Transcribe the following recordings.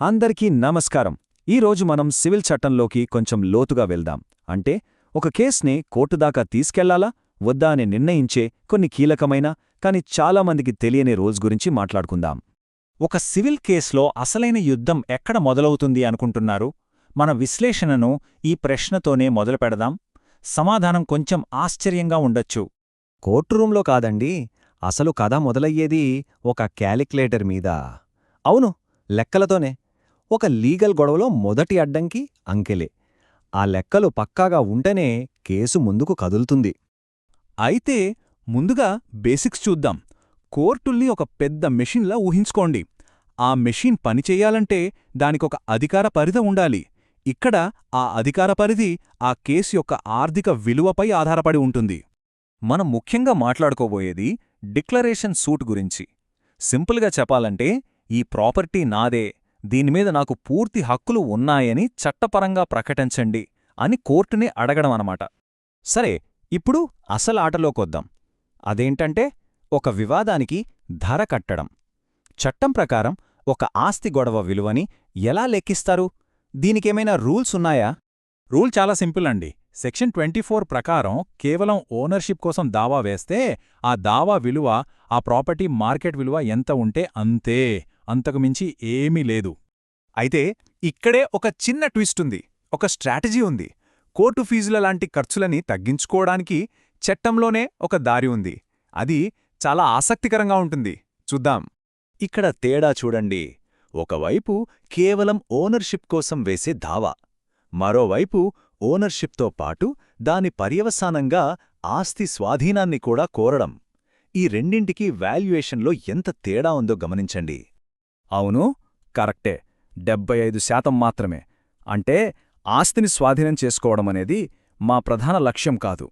అందరికీ నమస్కారం. ఈరోజు మనం సివిల్ చట్టంలోకి కొంచెం లోతుగా వెళ్దాం. అంటే ఒక కేస్ని కోర్టు దాకా తీసుకెళ్లాలా వద్దా అని నిర్ణయించే కొన్ని కీలకమైన కాని చాలామందికి తెలియని రూల్స్ గురించి మాట్లాడుకుందాం. ఒక సివిల్ కేసులో అసలైన యుద్ధం ఎక్కడ మొదలవుతుంది అనుకుంటున్నారు? మన విశ్లేషణను ఈ ప్రశ్నతోనే మొదలుపెడదాం. సమాధానం కొంచెం ఆశ్చర్యంగా ఉండొచ్చు. కోర్టు రూంలో కాదండి, అసలు కథ మొదలయ్యేది ఒక క్యాలిక్యులేటర్ మీద. అవును, లెక్కలతోనే. ఒక లీగల్ గొడవలో మొదటి అడ్డంకి అంకెలే. ఆ లెక్కలు పక్కాగా ఉంటేనే కేసు ముందుకు కదులుతుంది. అయితే ముందుగా బేసిక్స్ చూద్దాం. కోర్టుల్ని ఒక పెద్ద మెషిన్లా ఊహించుకోండి. ఆ మెషిన్ పనిచెయ్యాలంటే దానికొక అధికార పరిధి ఉండాలి. ఇక్కడ ఆ అధికార పరిధి ఆ కేసు యొక్క ఆర్థిక విలువపై ఆధారపడి ఉంటుంది. మనం ముఖ్యంగా మాట్లాడుకోబోయేది డిక్లరేషన్ సూట్ గురించి. సింపుల్గా చెప్పాలంటే, ఈ ప్రాపర్టీ నాదే, దీనిమీద నాకు పూర్తి హక్కులు ఉన్నాయని చట్టపరంగా ప్రకటించండి అని కోర్టుని అడగడమనమాట. సరే, ఇప్పుడు అసలు ఆటలోకొద్దాం. అదేంటంటే ఒక వివాదానికి ధర కట్టడం. చట్టం ప్రకారం ఒక ఆస్తి గొడవ విలువని ఎలా లెక్కిస్తారు? దీనికేమైనా రూల్స్ ఉన్నాయా? రూల్ చాలా సింపుల్ అండి. సెక్షన్ 24 ప్రకారం కేవలం ఓనర్షిప్ కోసం దావా వేస్తే ఆ దావా విలువ ఆ ప్రాపర్టీ మార్కెట్ విలువ ఎంత ఉంటే అంతే, అంతకుమించి ఏమీ లేదు. అయితే ఇక్కడే ఒక చిన్న ట్విస్ట్ ఉంది, ఒక స్ట్రాటజీ ఉంది. కోర్టు ఫీజుల లాంటి ఖర్చులని తగ్గించుకోవడానికి చట్టంలోనే ఒక దారి ఉంది. అది చాలా ఆసక్తికరంగా ఉంటుంది. చూద్దాం. ఇక్కడ తేడా చూడండి. ఒకవైపు కేవలం ఓనర్షిప్ కోసం వేసే దావా, మరోవైపు ఓనర్షిప్తో పాటు దాని పర్యవసానంగా ఆస్తి స్వాధీనాన్ని కూడా కోరడం. ఈ రెండింటికీ వాల్యుయేషన్లో ఎంత తేడా ఉందో గమనించండి. అవును, కరెక్టే. 75% మాత్రమే. అంటే ఆస్తిని స్వాధీనం చేసుకోవడమనేది మా ప్రధాన లక్ష్యం కాదు.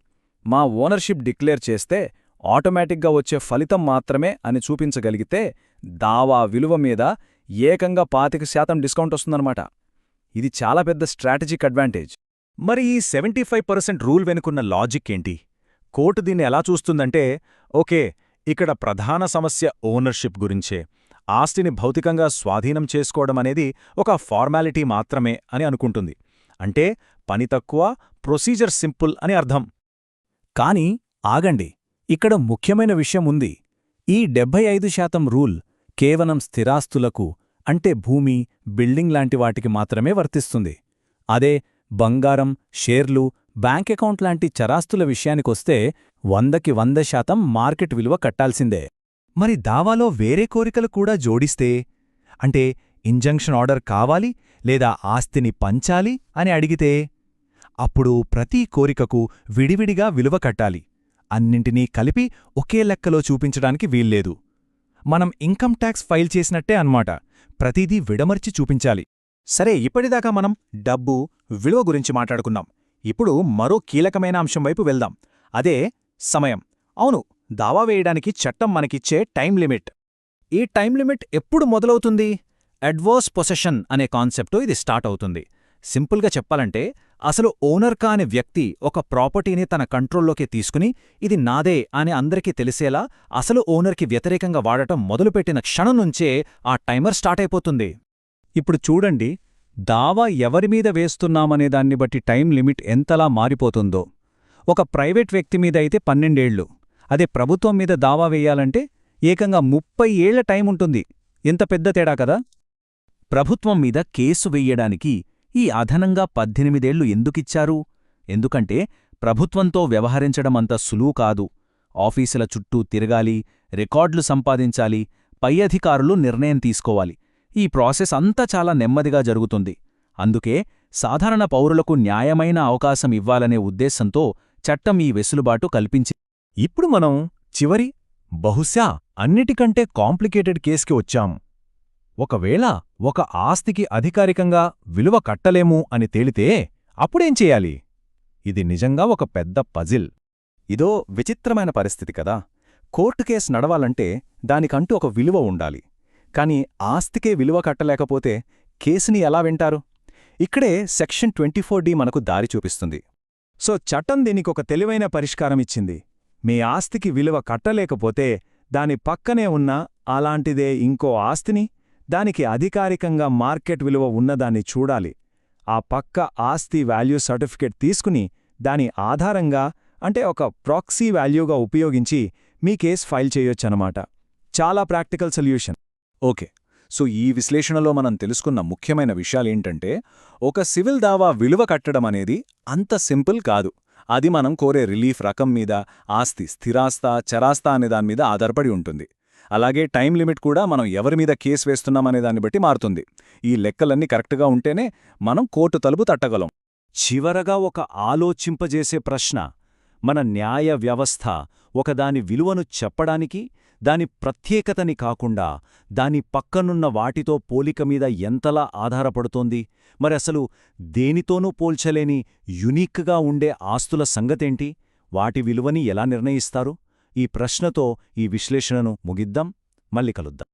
మా ఓనర్షిప్ డిక్లేర్ చేస్తే ఆటోమేటిక్గా వచ్చే ఫలితం మాత్రమే అని చూపించగలిగితే దావా విలువ మీద ఏకంగా 25% డిస్కౌంట్ వస్తుందన్నమాట. ఇది చాలా పెద్ద స్ట్రాటజిక్ అడ్వాంటేజ్. మరి ఈ 75% రూల్ వెనుకున్న లాజిక్ ఏంటి? కోర్టు దీన్ని ఎలా చూస్తుందంటే, ఓకే, ఇక్కడ ప్రధాన సమస్య ఓనర్షిప్ గురించే, ఆస్తిని భౌతికంగా స్వాధీనం చేసుకోవడమనేది ఒక ఫార్మాలిటీ మాత్రమే అని అనుకుంటుంది. అంటే పని తక్కువ, ప్రొసీజర్ సింపుల్ అని అర్థం. కాని ఆగండి, ఇక్కడ ముఖ్యమైన విషయం ఉంది. ఈ 75% రూల్ కేవలం స్థిరాస్తులకు, అంటే భూమి, బిల్డింగ్ లాంటి వాటికి మాత్రమే వర్తిస్తుంది. అదే బంగారం, షేర్లు, బ్యాంక్ అకౌంట్ లాంటి చరాస్తుల విషయానికొస్తే 100కి 100% మార్కెట్ విలువ కట్టాల్సిందే. మరి దావాలో వేరే కోరికలు కూడా జోడిస్తే, అంటే ఇంజంక్షన్ ఆర్డర్ కావాలి లేదా ఆస్తిని పంచాలి అని అడిగితే, అప్పుడు ప్రతి కోరికకు విడివిడిగా విలువ కట్టాలి. అన్నింటినీ కలిపి ఒకే లెక్కలో చూపించడానికి వీల్లేదు. మనం ఇన్కమ్ ట్యాక్స్ ఫైల్ చేసినట్టే అన్మాట. ప్రతిదీ విడమర్చి చూపించాలి. సరే, ఇప్పటిదాకా మనం డబ్బు, విలువ గురించి మాట్లాడుకున్నాం. ఇప్పుడు మరో కీలకమైన అంశం వైపు వెళ్దాం. అదే సమయం. అవును, దావా వేయడానికి చట్టం మనకిచ్చే టైం లిమిట్. ఈ టైం లిమిట్ ఎప్పుడు మొదలవుతుంది? అడ్వర్స్ పొసెషన్ అనే కాన్సెప్టు ఇది స్టార్ట్ అవుతుంది. సింపుల్గా చెప్పాలంటే, అసలు ఓనర్ కాని వ్యక్తి ఒక ప్రాపర్టీని తన కంట్రోల్లోకి తీసుకుని ఇది నాదే అని అందరికీ తెలిసేలా అసలు ఓనర్కి వ్యతిరేకంగా వాడటం మొదలుపెట్టిన క్షణం నుంచే ఆ టైమర్ స్టార్ట్ అయిపోతుంది. ఇప్పుడు చూడండి, దావా ఎవరిమీద వేస్తున్నామనే దాన్ని బట్టి టైం లిమిట్ ఎంతలా మారిపోతుందో. ఒక ప్రైవేట్ వ్యక్తి మీద అయితే 12 ఏళ్లు, అదే ప్రభుత్వం మీద దావా వేయాలంటే ఏకంగా 30 ఏళ్ల టైం ఉంటుంది. ఎంత పెద్ద తేడా కదా! ప్రభుత్వం మీద కేసు వెయ్యడానికి ఈ అదనంగా 18 ఏళ్లు ఎందుకిచ్చారు? ఎందుకంటే ప్రభుత్వంతో వ్యవహరించడమంత సులువు కాదు. ఆఫీసుల చుట్టూ తిరగాలి, రికార్డులు సంపాదించాలి, పై అధికారులు నిర్ణయం తీసుకోవాలి. ఈ ప్రాసెస్ అంతా చాలా నెమ్మదిగా జరుగుతుంది. అందుకే సాధారణ పౌరులకు న్యాయమైన అవకాశం ఇవ్వాలనే ఉద్దేశంతో చట్టం ఈ వెసులుబాటు కల్పించి. ఇప్పుడు మనం చివరి, బహుశా అన్నిటికంటే కాంప్లికేటెడ్ కేసుకి వచ్చాం. ఒకవేళ ఒక ఆస్తికి అధికారికంగా విలువ కట్టలేము అని తేలితే అప్పుడేం చేయాలి? ఇది నిజంగా ఒక పెద్ద పజిల్. ఇదో విచిత్రమైన పరిస్థితి కదా. కోర్టు కేసు నడవాలంటే దానికంటూ ఒక విలువ ఉండాలి. కాని ఆస్తికే విలువ కట్టలేకపోతే కేసుని ఎలా వింటారు? ఇక్కడే సెక్షన్ 24D మనకు దారి చూపిస్తుంది. సో చట్టం దీనికొక తెలివైన పరిష్కారమిచ్చింది. మీ ఆస్తికి విలువ కట్టలేకపోతే దాని పక్కనే ఉన్న అలాంటిదే ఇంకో ఆస్తిని దానికి అధికారికంగా మార్కెట్ విలువ ఉన్నదాన్ని చూడాలి. ఆ పక్క ఆస్తి వాల్యూ సర్టిఫికేట్ తీసుకుని దాని ఆధారంగా అంటే ఒక ప్రాక్సీ వాల్యూగా ఉపయోగించి మీ కేస్ ఫైల్ చేయొచ్చనమాట. చాలా ప్రాక్టికల్ సొల్యూషన్. ఓకే, సో ఈ విశ్లేషణలో మనం తెలుసుకున్న ముఖ్యమైన విషయాలేంటంటే, ఒక సివిల్ దావా విలువ కట్టడం అనేది అంత సింపుల్ కాదు. అది మనం కోరే రిలీఫ్ రకం మీద, ఆస్తి స్థిరాస్తా చరాస్తా అనే దానిమీద ఆధారపడి ఉంటుంది. అలాగే టైం లిమిట్ కూడా మనం ఎవరి మీద కేసు వేస్తున్నామనే దాన్ని బట్టి మారుతుంది. ఈ లెక్కలన్నీ కరెక్ట్గా ఉంటేనే మనం కోర్టు తలుపు తట్టగలం. చివరగా ఒక ఆలోచింపజేసే ప్రశ్న: మన న్యాయ వ్యవస్థ ఒకదాని విలువను చెప్పడానికి, దాని ప్రత్యేకతని కాకుండా దాని పక్కనున్న వాటితో పోలిక మీద ఎంతలా ఆధారపడుతోంది? మరసలు దేనితోనూ పోల్చలేని యునిక్గా ఉండే ఆస్తుల సంగతేంటి? వాటి విలువని ఎలా నిర్ణయిస్తారు? ఈ ప్రశ్నతో ఈ విశ్లేషణను ముగిద్దాం. మళ్ళీ కలుద్దాం.